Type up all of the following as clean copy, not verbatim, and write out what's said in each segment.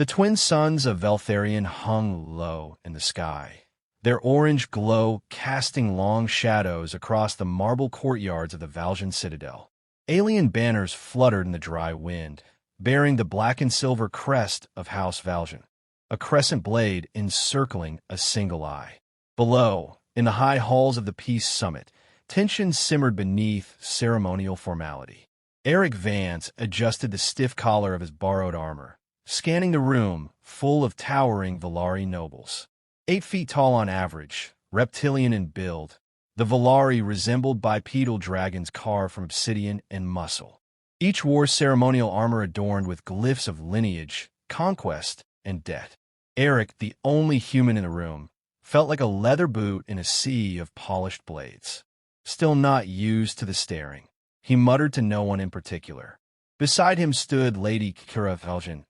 The twin suns of Veltharion hung low in the sky, their orange glow casting long shadows across the marble courtyards of the Valjan citadel. Alien banners fluttered in the dry wind, bearing the black and silver crest of House Valjan, a crescent blade encircling a single eye. Below, in the high halls of the Peace Summit, tension simmered beneath ceremonial formality. Erik Vance adjusted the stiff collar of his borrowed armor, scanning the room full of towering Velari nobles. 8 feet tall on average, reptilian in build, the Velari resembled bipedal dragons carved from obsidian and muscle. Each wore ceremonial armor adorned with glyphs of lineage, conquest, and debt. Erik, the only human in the room, felt like a leather boot in a sea of polished blades. Still not used to the staring, he muttered to no one in particular. Beside him stood Lady Kira Valjan,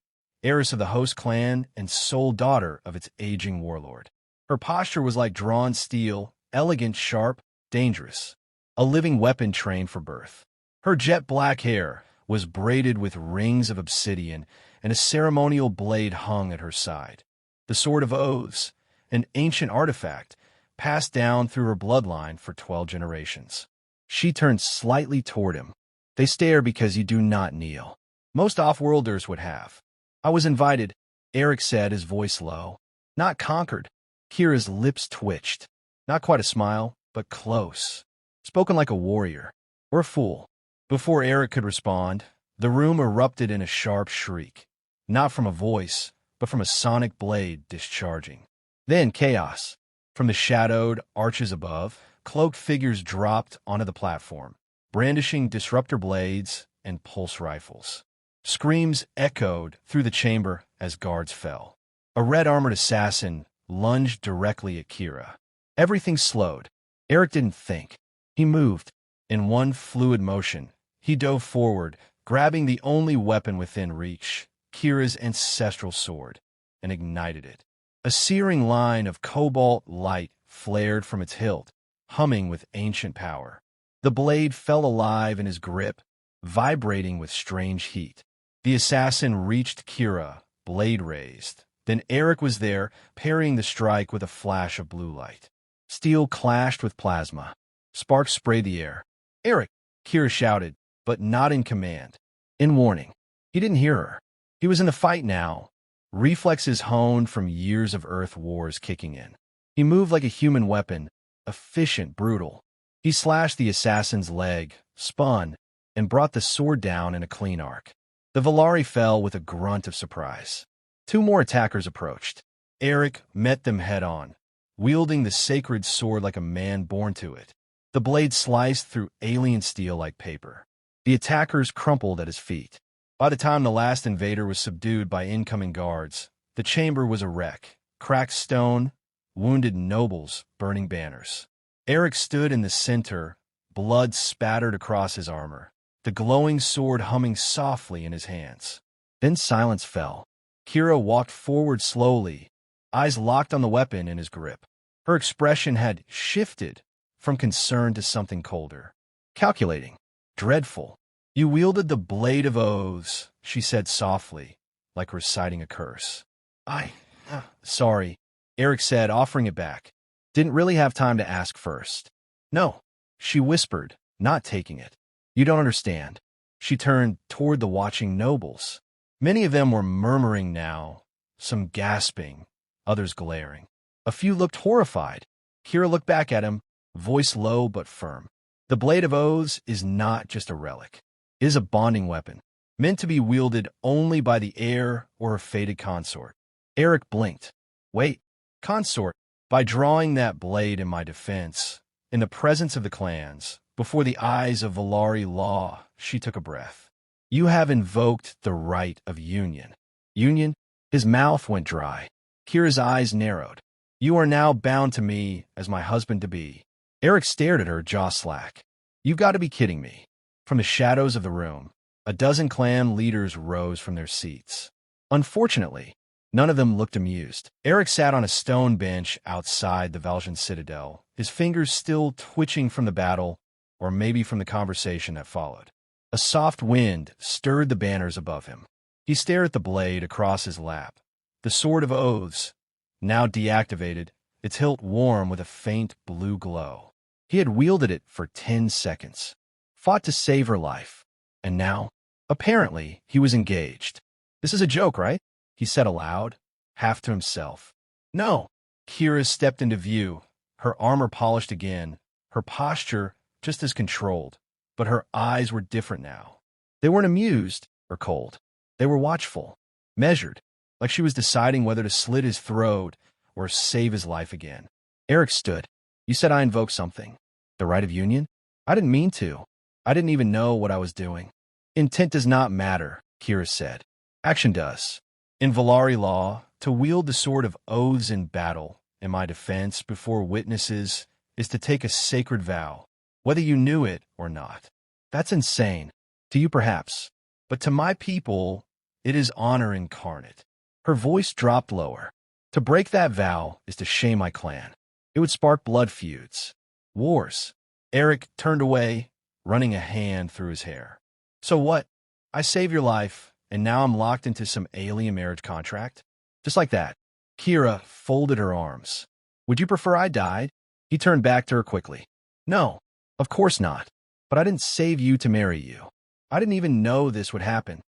heiress of the host clan and sole daughter of its aging warlord. Her posture was like drawn steel, elegant, sharp, dangerous, a living weapon trained for birth. Her jet-black hair was braided with rings of obsidian, and a ceremonial blade hung at her side. The Sword of Oaths, an ancient artifact, passed down through her bloodline for 12 generations. She turned slightly toward him. They stare because you do not kneel. Most off-worlders would have. I was invited, Erik said, his voice low. Not conquered. Kira's lips twitched. Not quite a smile, but close. Spoken like a warrior. Or a fool. Before Erik could respond, the room erupted in a sharp shriek. Not from a voice, but from a sonic blade discharging. Then chaos. From the shadowed arches above, cloaked figures dropped onto the platform, brandishing disruptor blades and pulse rifles. Screams echoed through the chamber as guards fell. A red-armored assassin lunged directly at Kira. Everything slowed. Erik didn't think. He moved. In one fluid motion, he dove forward, grabbing the only weapon within reach, Kira's ancestral sword, and ignited it. A searing line of cobalt light flared from its hilt, humming with ancient power. The blade fell alive in his grip, vibrating with strange heat. The assassin reached Kira, blade raised. Then Erik was there, parrying the strike with a flash of blue light. Steel clashed with plasma. Sparks sprayed the air. Erik, Kira shouted, but not in command. In warning. He didn't hear her. He was in the fight now, reflexes honed from years of Earth wars kicking in. He moved like a human weapon, efficient, brutal. He slashed the assassin's leg, spun, and brought the sword down in a clean arc. The Velari fell with a grunt of surprise. 2 more attackers approached. Erik met them head-on, wielding the sacred sword like a man born to it. The blade sliced through alien steel like paper. The attackers crumpled at his feet. By the time the last invader was subdued by incoming guards, the chamber was a wreck. Cracked stone, wounded nobles, burning banners. Erik stood in the center, blood spattered across his armor, the glowing sword humming softly in his hands. Then silence fell. Kira walked forward slowly, eyes locked on the weapon in his grip. Her expression had shifted from concern to something colder. Calculating. Dreadful. You wielded the Blade of Oaths, she said softly, like reciting a curse. Sorry, Erik said, offering it back. Didn't really have time to ask first. No, she whispered, not taking it. You don't understand. She turned toward the watching nobles. Many of them were murmuring now, some gasping, others glaring. A few looked horrified. Kira looked back at him, voice low but firm. The Blade of Oaths is not just a relic. It is a bonding weapon, meant to be wielded only by the heir or a fated consort. Erik blinked. Wait, consort? By drawing that blade in my defense, in the presence of the clans, before the eyes of Velari law, she took a breath. You have invoked the right of union. Union? His mouth went dry. Kira's eyes narrowed. You are now bound to me as my husband-to-be. Erik stared at her, jaw slack. You've got to be kidding me. From the shadows of the room, a dozen clan leaders rose from their seats. Unfortunately, none of them looked amused. Erik sat on a stone bench outside the Valjan citadel, his fingers still twitching from the battle, or maybe from the conversation that followed. A soft wind stirred the banners above him. He stared at the blade across his lap. The Sword of Oaths, now deactivated, its hilt warm with a faint blue glow. He had wielded it for 10 seconds, fought to save her life, and now, apparently, he was engaged. "This is a joke, right?" he said aloud, half to himself. "No." Kira stepped into view, her armor polished again, her posture just as controlled, but her eyes were different now. They weren't amused or cold. They were watchful, measured, like she was deciding whether to slit his throat or save his life again. Erik stood. "You said I invoked something. The right of union? I didn't mean to. I didn't even know what I was doing." "Intent does not matter," Kira said. "Action does. In Velari law, to wield the Sword of Oaths in battle, in my defense, before witnesses, is to take a sacred vow, whether you knew it or not. That's insane. To you, perhaps. But to my people, it is honor incarnate." Her voice dropped lower. "To break that vow is to shame my clan. It would spark blood feuds. Wars." Erik turned away, running a hand through his hair. "So what? I saved your life, and now I'm locked into some alien marriage contract? Just like that." Kira folded her arms. "Would you prefer I died?" He turned back to her quickly. "No, of course not. But I didn't save you to marry you. I didn't even know this would happen."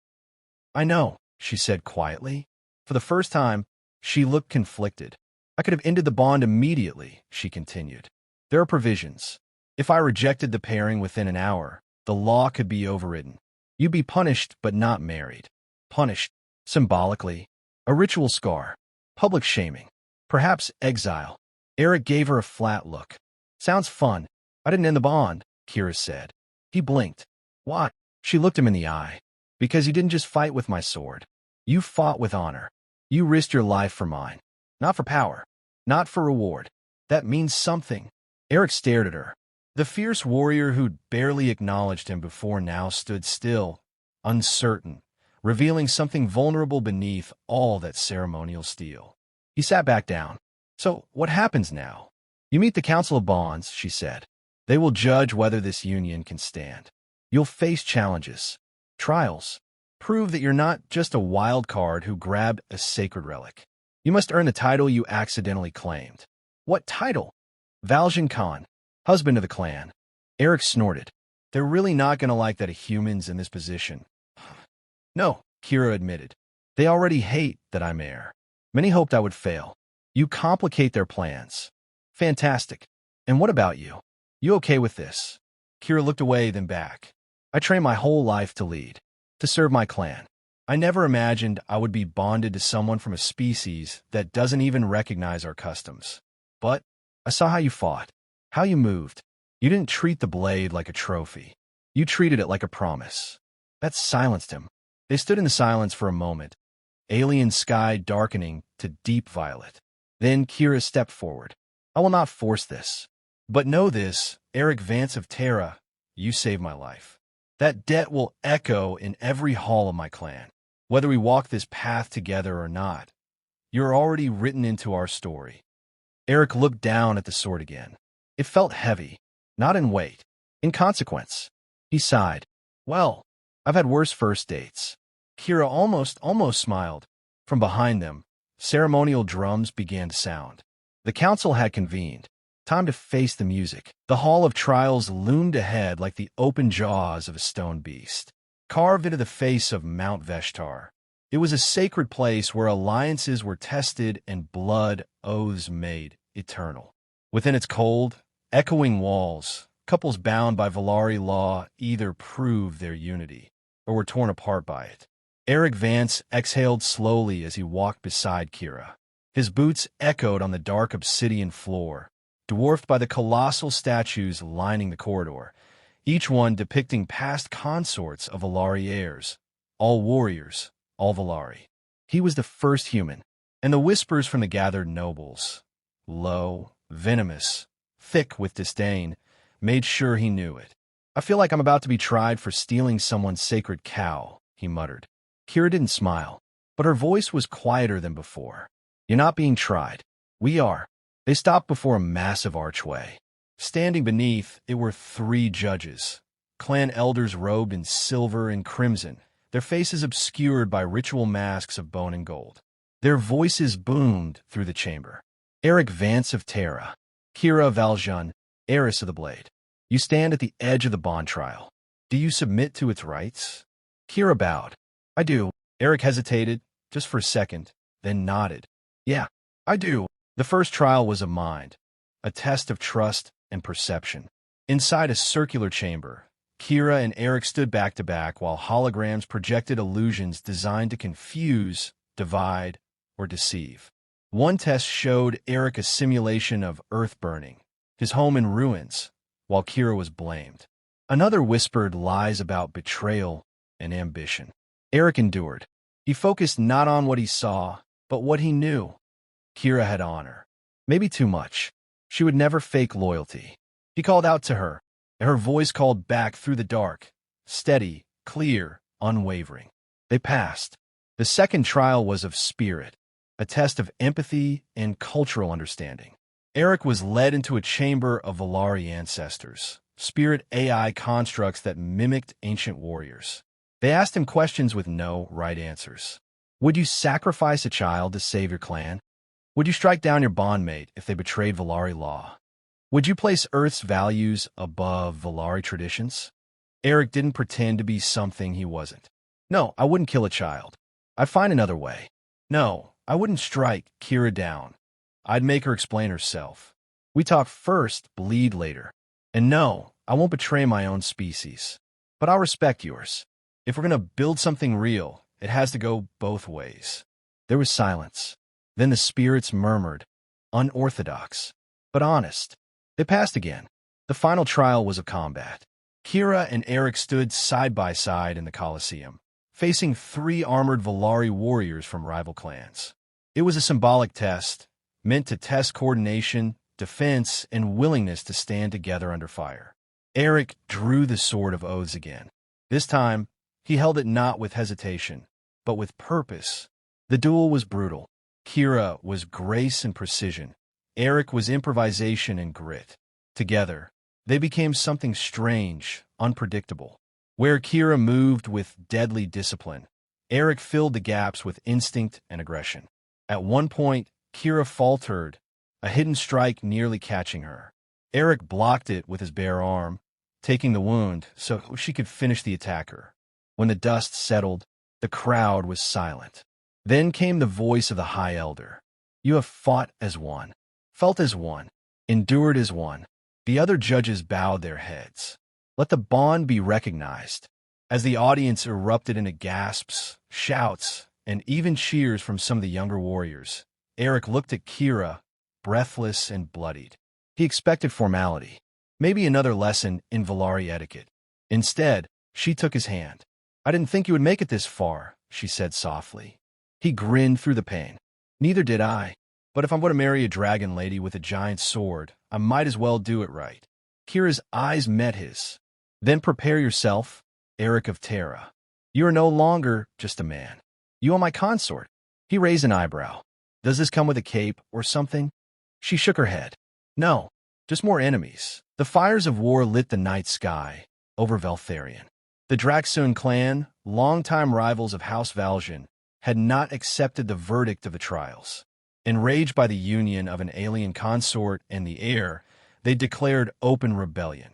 "I know," she said quietly. For the first time, she looked conflicted. "I could have ended the bond immediately," she continued. "There are provisions. If I rejected the pairing within an hour, the law could be overridden. You'd be punished but not married. Punished, symbolically. A ritual scar. Public shaming. Perhaps exile." Erik gave her a flat look. "Sounds fun. I didn't end the bond," Kira said. He blinked. "Why?" She looked him in the eye. "Because you didn't just fight with my sword. You fought with honor. You risked your life for mine. Not for power. Not for reward. That means something." Erik stared at her. The fierce warrior who'd barely acknowledged him before now stood still, uncertain, revealing something vulnerable beneath all that ceremonial steel. He sat back down. "So, what happens now?" "You meet the Council of Bonds," she said. "They will judge whether this union can stand. You'll face challenges, trials. Prove that you're not just a wild card who grabbed a sacred relic. You must earn the title you accidentally claimed." "What title?" "Valjean Khan, husband of the clan." Erik snorted. "They're really not going to like that a human's in this position." "No," Kira admitted. "They already hate that I'm heir. Many hoped I would fail. You complicate their plans." "Fantastic. And what about you? You okay with this?" Kira looked away, then back. "I trained my whole life to lead, to serve my clan. I never imagined I would be bonded to someone from a species that doesn't even recognize our customs. But I saw how you fought, how you moved. You didn't treat the blade like a trophy. You treated it like a promise." That silenced him. They stood in the silence for a moment, alien sky darkening to deep violet. Then Kira stepped forward. "I will not force this. But know this, Erik Vance of Terra, you saved my life. That debt will echo in every hall of my clan. Whether we walk this path together or not, you're already written into our story." Erik looked down at the sword again. It felt heavy, not in weight, in consequence. He sighed. "Well, I've had worse first dates." Kira almost smiled. From behind them, ceremonial drums began to sound. The council had convened. Time to face the music. The Hall of Trials loomed ahead like the open jaws of a stone beast, carved into the face of Mount Veshtar. It was a sacred place where alliances were tested and blood oaths made eternal. Within its cold, echoing walls, couples bound by Velari law either proved their unity or were torn apart by it. Erik Vance exhaled slowly as he walked beside Kira. His boots echoed on the dark obsidian floor, dwarfed by the colossal statues lining the corridor, each one depicting past consorts of Velari heirs, all warriors, all Velari. He was the first human, and the whispers from the gathered nobles, low, venomous, thick with disdain, made sure he knew it. "I feel like I'm about to be tried for stealing someone's sacred cow," he muttered. Kira didn't smile, but her voice was quieter than before. "You're not being tried. We are." They stopped before a massive archway. Standing beneath, it were 3 judges, clan elders robed in silver and crimson, their faces obscured by ritual masks of bone and gold. Their voices boomed through the chamber. Erik Vance of Terra, Kira Valjean, heiress of the blade. You stand at the edge of the bond trial. Do you submit to its rights? Kira bowed. I do. Erik hesitated, just for a second, then nodded. Yeah, I do. The first trial was a mind, a test of trust and perception. Inside a circular chamber, Kira and Erik stood back to back while holograms projected illusions designed to confuse, divide, or deceive. One test showed Erik a simulation of earth burning, his home in ruins, while Kira was blamed. Another whispered lies about betrayal and ambition. Erik endured. He focused not on what he saw, but what he knew. Kira had honor. Maybe too much. She would never fake loyalty. He called out to her, and her voice called back through the dark, steady, clear, unwavering. They passed. The second trial was of spirit, a test of empathy and cultural understanding. Erik was led into a chamber of Velari ancestors, spirit AI constructs that mimicked ancient warriors. They asked him questions with no right answers. Would you sacrifice a child to save your clan? Would you strike down your bondmate if they betrayed Velari law? Would you place Earth's values above Velari traditions? Erik didn't pretend to be something he wasn't. No, I wouldn't kill a child. I'd find another way. No, I wouldn't strike Kira down. I'd make her explain herself. We talk first, bleed later. And no, I won't betray my own species. But I'll respect yours. If we're going to build something real, it has to go both ways. There was silence. Then the spirits murmured, unorthodox, but honest. They passed again. The final trial was of combat. Kira and Erik stood side by side in the Colosseum, facing 3 armored Velari warriors from rival clans. It was a symbolic test, meant to test coordination, defense, and willingness to stand together under fire. Erik drew the sword of oaths again. This time, he held it not with hesitation, but with purpose. The duel was brutal. Kira was grace and precision. Erik was improvisation and grit. Together, they became something strange, unpredictable. Where Kira moved with deadly discipline, Erik filled the gaps with instinct and aggression. At one point, Kira faltered, a hidden strike nearly catching her. Erik blocked it with his bare arm, taking the wound so she could finish the attacker. When the dust settled, the crowd was silent. Then came the voice of the High Elder. You have fought as one, felt as one, endured as one. The other judges bowed their heads. Let the bond be recognized. As the audience erupted into gasps, shouts, and even cheers from some of the younger warriors, Erik looked at Kira, breathless and bloodied. He expected formality, maybe another lesson in Velari etiquette. Instead, she took his hand. I didn't think you would make it this far, she said softly. He grinned through the pain. Neither did I. But if I'm going to marry a dragon lady with a giant sword, I might as well do it right. Kira's eyes met his. Then prepare yourself, Erik of Terra. You are no longer just a man. You are my consort. He raised an eyebrow. Does this come with a cape or something? She shook her head. No, just more enemies. The fires of war lit the night sky over Veltharion. The Draxun clan, longtime rivals of House Valjean, had not accepted the verdict of the trials. Enraged by the union of an alien consort and the heir, they declared open rebellion,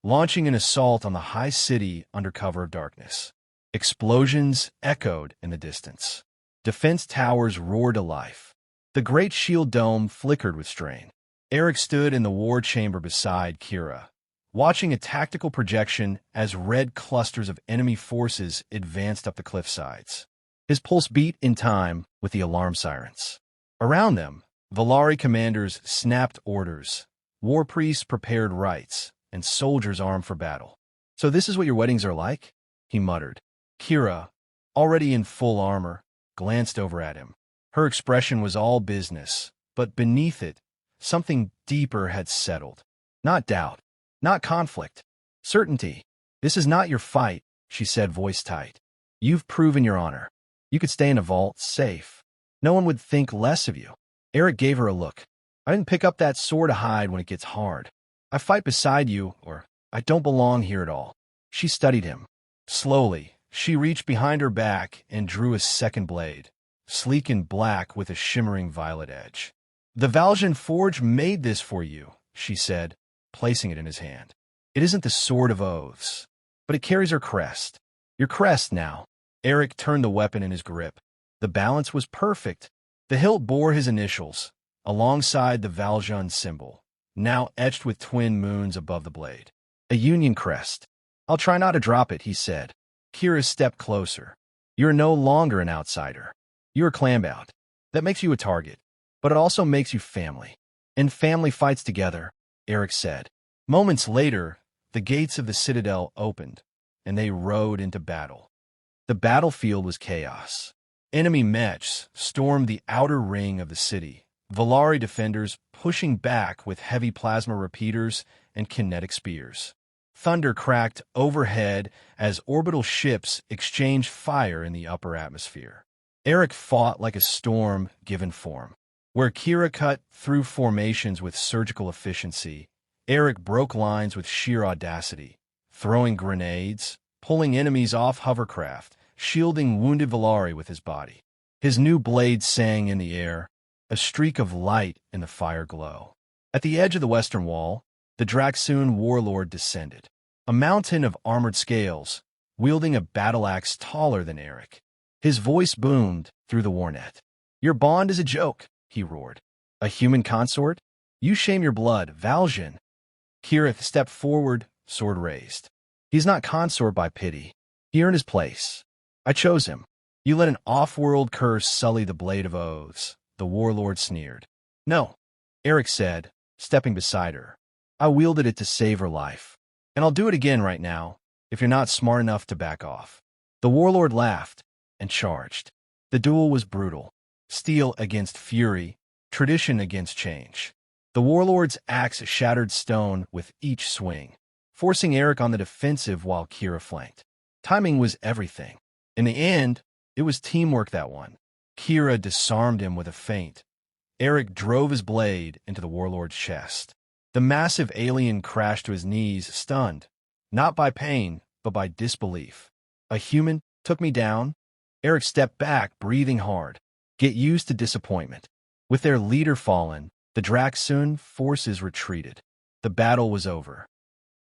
launching an assault on the high city under cover of darkness. Explosions echoed in the distance. Defense towers roared to life. The great shield dome flickered with strain. Erik stood in the war chamber beside Kira, watching a tactical projection as red clusters of enemy forces advanced up the cliffsides. His pulse beat in time with the alarm sirens. Around them, Velari commanders snapped orders, war priests prepared rites, and soldiers armed for battle. So this is what your weddings are like? He muttered. Kira, already in full armor, glanced over at him. Her expression was all business, but beneath it, something deeper had settled. Not doubt, not conflict, certainty. This is not your fight, she said, voice tight. You've proven your honor. You could stay in a vault, safe. No one would think less of you. Erik gave her a look. I didn't pick up that sword to hide when it gets hard. I fight beside you, or I don't belong here at all. She studied him. Slowly, She reached behind her back and drew a second blade, sleek and black with a shimmering violet edge. "The Valjean Forge made this for you," she said, placing it in his hand. "It isn't the sword of oaths, but it carries her crest. Your crest now." Erik turned the weapon in his grip. The balance was perfect. The hilt bore his initials, alongside the Valjean symbol, now etched with twin moons above the blade. A Union crest. "I'll try not to drop it," he said. Kira stepped closer. "You're no longer an outsider. You're clanbound. That makes you a target, but it also makes you family. And family fights together," Erik said. Moments later, the gates of the citadel opened, and they rode into battle. The battlefield was chaos. Enemy mechs stormed the outer ring of the city, Velari defenders pushing back with heavy plasma repeaters and kinetic spears. Thunder cracked overhead as orbital ships exchanged fire in the upper atmosphere. Erik fought like a storm given form. Where Kira cut through formations with surgical efficiency, Erik broke lines with sheer audacity, throwing grenades, pulling enemies off hovercraft, shielding wounded Velari with his body. His new blade sang in the air, a streak of light in the fire glow. At the edge of the western wall, the Draxoon warlord descended, a mountain of armored scales, wielding a battle-axe taller than Erik. His voice boomed through the warnet. "Your bond is a joke," he roared. "A human consort? You shame your blood, Valjean." Kira stepped forward, sword raised. "He's not consort by pity. He earned his place. I chose him. You let an off-world curse sully the blade of oaths," the warlord sneered. "No," Erik said, stepping beside her. "I wielded it to save her life. And I'll do it again right now, if you're not smart enough to back off." The warlord laughed and charged. The duel was brutal. Steel against fury, tradition against change. The warlord's axe shattered stone with each swing, forcing Erik on the defensive while Kira flanked. Timing was everything. In the end, it was teamwork that won. Kira disarmed him with a feint. Erik drove his blade into the warlord's chest. The massive alien crashed to his knees, stunned, not by pain, but by disbelief. "A human took me down?" Erik stepped back, breathing hard. Get used to disappointment. With their leader fallen, the Draxoon forces retreated. The battle was over.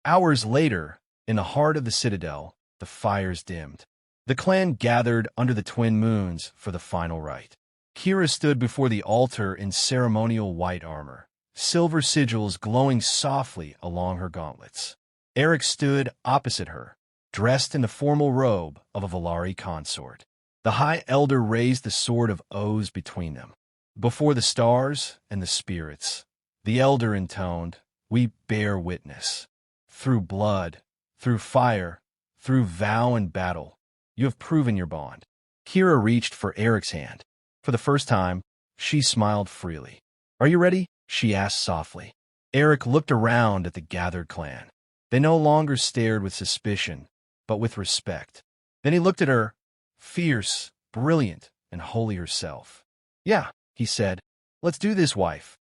Hours later, in the heart of the citadel, the fires dimmed. The clan gathered under the twin moons for the final rite. Kira stood before the altar in ceremonial white armor, silver sigils glowing softly along her gauntlets. Erik stood opposite her, dressed in the formal robe of a Velari consort. The High Elder raised the sword of oaths between them. "Before the stars and the spirits," the Elder intoned, "we bear witness. Through blood, through fire, through vow and battle, you have proven your bond." Kira reached for Erik's hand. For the first time, she smiled freely. "Are you ready?" she asked softly. Erik looked around at the gathered clan. They no longer stared with suspicion, but with respect. Then he looked at her, fierce, brilliant, and holy herself. "Yeah," he said, "let's do this, wife."